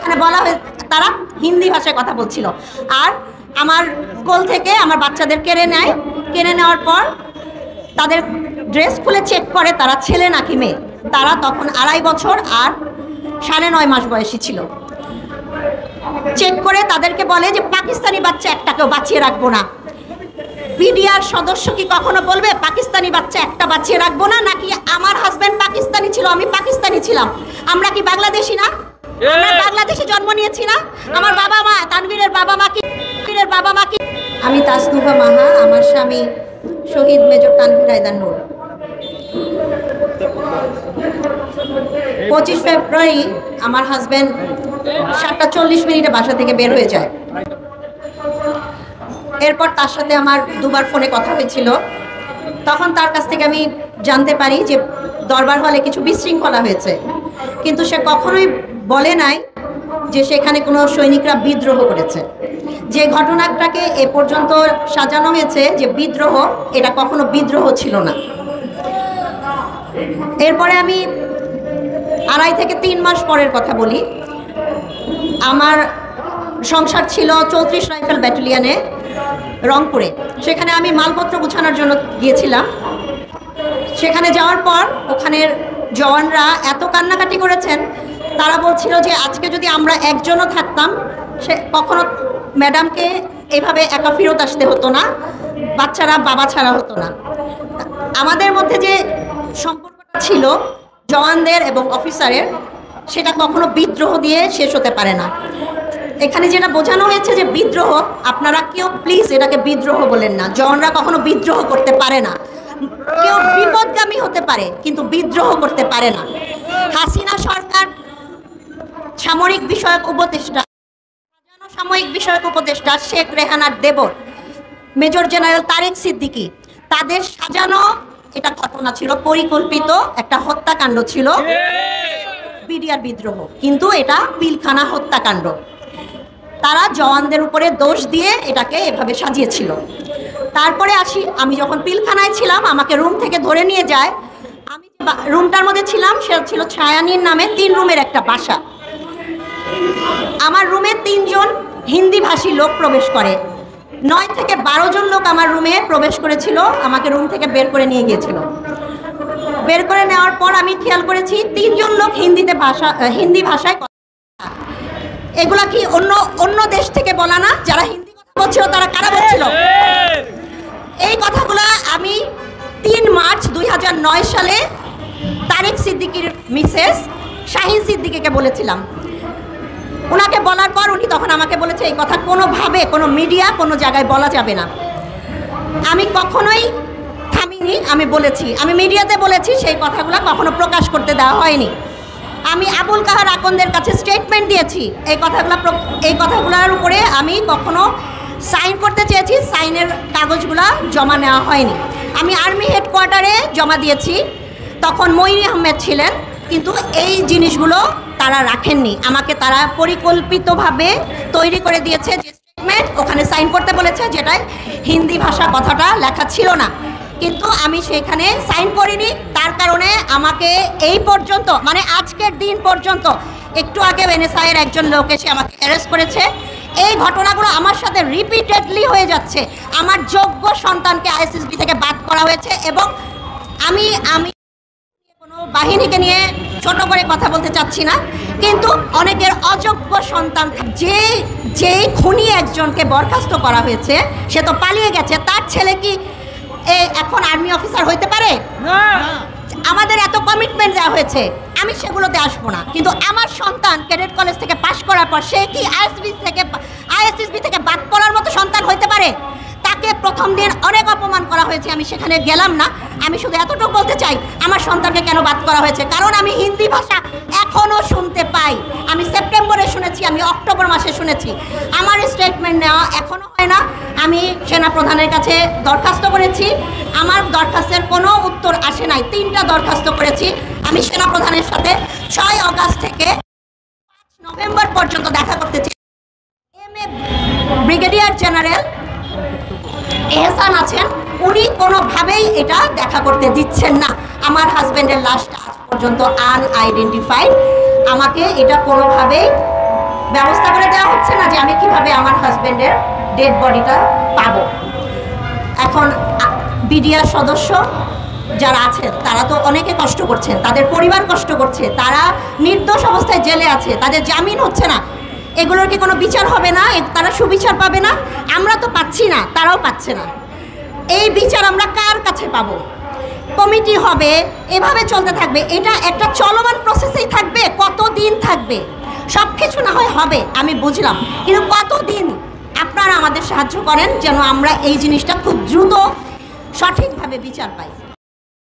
সেখানে বলা হয়ে তারা হিন্দি ভাষায় কথা বলছিল। আর আমার কোল থেকে আমার বাচ্চাদের কেড়ে নেওয়ার পর তাদের ড্রেস খুলে চেক করে তারা ছেলে নাকি মেয়ে। তারা তখন 2.5 বছর আর 9.5 মাস বয়সী ছিল। চেক করে তাদেরকে বলে যে পাকিস্তানি বাচ্চা একটাকেও বাঁচিয়ে রাখবো না। বিডিআর সদস্য কি কখনো বলবে পাকিস্তানি বাচ্চা একটা বাঁচিয়ে রাখবো না? নাকি আমার হাজব্যান্ড পাকিস্তানি ছিল, আমি পাকিস্তানি ছিলাম, আমরা কি বাংলাদেশি না? আমরা বাংলাদেশে জন্ম নিয়েছি না? আমার বাবা মা, তানভীরের বাবা মা কি? আমি তাসনুভা মাহা, আমার স্বামী শহীদ মেজর তানভীর হায়দার নূর। 25 ফেব্রুয়ারি আমার হাজব্যান্ড 7:40 বাসা থেকে বের হয়ে যায়। এরপর তার সাথে আমার 2বার ফোনে কথা হয়েছিল। তখন তার কাছ থেকে আমি জানতে পারি যে দরবার হলে কিছু বিশৃঙ্খলা হয়েছে, কিন্তু সে কখনোই বলে নাই যে সেখানে কোনো সৈনিকরা বিদ্রোহ করেছে। যে ঘটনাটাকে এ পর্যন্ত সাজানো হয়েছে যে বিদ্রোহ, এটা কখনো বিদ্রোহ ছিল না। এরপরে আমি 2.5 থেকে 3 মাস পরের কথা বলি। আমার সংসার ছিল 34 রাইফেল ব্যাটালিয়নে রংপুরে। সেখানে আমি মালপত্র গুছানোর জন্য গিয়েছিলাম। সেখানে যাওয়ার পর ওখানের জওয়ানরা এত কান্নাকাটি করেছেন, তারা বলছিল যে আজকে যদি আমরা একজনও থাকতাম, সে কখনো ম্যাডামকে এভাবে একা ফেরত আসতে হতো না, বাচ্চারা বাবা ছাড়া হতো না। আমাদের মধ্যে যে সম্পর্কটা ছিল জওয়ানদের এবং অফিসারের, সেটা কখনো বিদ্রোহ দিয়ে শেষ হতে পারে না। এখানে যেটা বোঝানো হয়েছে যে বিদ্রোহ, আপনারা কেউ প্লিজ এটাকে বিদ্রোহ বলেন না। জওয়ানরা কখনো বিদ্রোহ করতে পারে না। কেউ বিপদগামী হতে পারে কিন্তু বিদ্রোহ করতে পারে না। হাসিনা সরকার সামরিক বিষয়ক উপদেষ্টা, সাময়িক বিষয়ক উপদেষ্টা শেখ রেহানার দেবর মেজর জেনারেল তারেক সিদ্দিকী, তাদের সাজানো এটা ঘটনা ছিল, পরিকল্পিত একটা হত্যাকাণ্ড ছিল, বিডিআর বিদ্রোহ, কিন্তু এটা পিলখানা হত্যাকাণ্ড। তারা জওয়ানদের উপরে দোষ দিয়ে এটাকে এভাবে সাজিয়েছিল। তারপরে আসি, আমি যখন পিলখানায় ছিলাম, আমাকে রুম থেকে ধরে নিয়ে যায়। আমি রুমটার মধ্যে ছিলাম, সে ছিল ছায়ানীর নামে 3 রুমের একটা বাসা। আমার রুমে 3 জন হিন্দি ভাষী লোক প্রবেশ করে। 9 থেকে 12 জন লোক আমার রুমে প্রবেশ করেছিল, আমাকে রুম থেকে বের করে নিয়ে গিয়েছিল। বের করে নেওয়ার পর আমি খেয়াল করেছি 3 জন লোক হিন্দি ভাষায় কথা। এগুলা কি অন্য দেশ থেকে বলা না? যারা হিন্দি কথা বলছিল তারা কারা বলছিল? এই কথাগুলো আমি 3 মার্চ 2009 সালে তারেক সিদ্দিকীর মিসেস শাহিন সিদ্দিকীকে বলেছিলাম। ওনাকে বলার পর উনি তখন আমাকে বলেছে এই কথা কোনোভাবে কোনো মিডিয়া কোনো জায়গায় বলা যাবে না। আমি কখনোই থামিনি, আমি বলেছি, আমি মিডিয়াতে বলেছি, সেই কথাগুলো কখনো প্রকাশ করতে দেওয়া হয়নি। আমি আবুল কাহার আকন্দের কাছে স্টেটমেন্ট দিয়েছি, এই কথাগুলোর উপরে আমি কখনো সাইন করতে চেয়েছি, সাইনের কাগজগুলো জমা নেওয়া হয়নি। আমি আর্মি হেডকোয়ার্টারে জমা দিয়েছি, তখন মইনি আহমেদ ছিলেন, কিন্তু এই জিনিসগুলো তারা রাখেননি। আমাকে তারা পরিকল্পিতভাবে তৈরি করে দিয়েছে যে স্টেটমেন্ট, ওখানে সাইন করতে বলেছে, যেটায় হিন্দি ভাষা কথাটা লেখা ছিল না, কিন্তু আমি সেখানে সাইন করিনি। তার কারণে আমাকে এই পর্যন্ত, মানে আজকের দিন পর্যন্ত, একটু আগে এনএসআইয়ের একজন লোক এসে আমাকে অ্যারেস্ট করেছে। এই ঘটনাগুলো আমার সাথে রিপিটেডলি হয়ে যাচ্ছে। আমার যোগ্য সন্তানকে আইএসএসবি থেকে বাদ করা হয়েছে, এবং আমি কোনো বাহিনীকে নিয়ে ছোট করে কথা বলতে চাচ্ছি না, কিন্তু অনেকের অযোগ্য সন্তান, যেই খুনি একজনকে বরখাস্ত করা হয়েছে সে তো পালিয়ে গেছে, তার ছেলে কি এখন আর্মি অফিসার হইতে পারে? আমাদের এত কমিটমেন্ট দেওয়া হয়েছে, আমি সেগুলোতে আসবো না, কিন্তু আমার সন্তান ক্যাডেট কলেজ থেকে পাশ করার পর সে কি আইএসএসবি থেকে বাদ পড়ার মতো সন্তান হইতে পারে? তাকে প্রথম দিন অনেক অপমান করা হয়েছে, আমি সেখানে গেলাম না। আমি শুধু এতটুকু বলতে চাই, আমার সন্তানকে কেন বাদ করা হয়েছে? কারণ আমি হিন্দি ভাষা এখনও শুনতে পাই। আমি সেপ্টেম্বরে শুনেছি, আমি অক্টোবর মাসে শুনেছি। আমার স্টেটমেন্ট নেওয়া এখনও হয় না। আমি সেনাপ্রধানের কাছে দরখাস্ত করেছি, আমার দরখাস্তের কোনো উত্তর আসে নাই। 3টা দরখাস্ত করেছি। আমি সেনাপ্রধানের সাথে 6 আগস্ট থেকে 5 নভেম্বর পর্যন্ত দেখা করতে চাই। ব্রিগেডিয়ার জেনারেল এহসান আছেন, উনি কোনোভাবেই এটা দেখা করতে দিচ্ছেন না। আমার হাজব্যান্ডের লাশটা আজ পর্যন্ত আনআইডেন্টিফাইড, আমাকে এটা কোনোভাবেই ব্যবস্থা করে দেওয়া হচ্ছে না যে আমি কিভাবে আমার হাজবেন্ডের ডেড বডিটা পাবো। এখন বিডিআর সদস্য যারা আছেন তারা তো অনেকে কষ্ট করছেন, তাদের পরিবার কষ্ট করছে, তারা নির্দোষ অবস্থায় জেলে আছে, তাদের জামিন হচ্ছে না। এগুলোর কি কোনো বিচার হবে না? তারা সুবিচার পাবে না? আমরা তো পাচ্ছি না, তারাও পাচ্ছে না। এই বিচার আমরা কার কাছে পাবো? কমিটি হবে, এভাবে চলতে থাকবে, এটা একটা চলমান প্রসেসেই থাকবে। কতদিন থাকবে? সব কিছু না হয় হবে, আমি বুঝলাম, কিন্তু কতদিন? আপনারা আমাদের সাহায্য করেন যেন আমরা এই জিনিসটা খুব দ্রুত সঠিকভাবে বিচার পাই।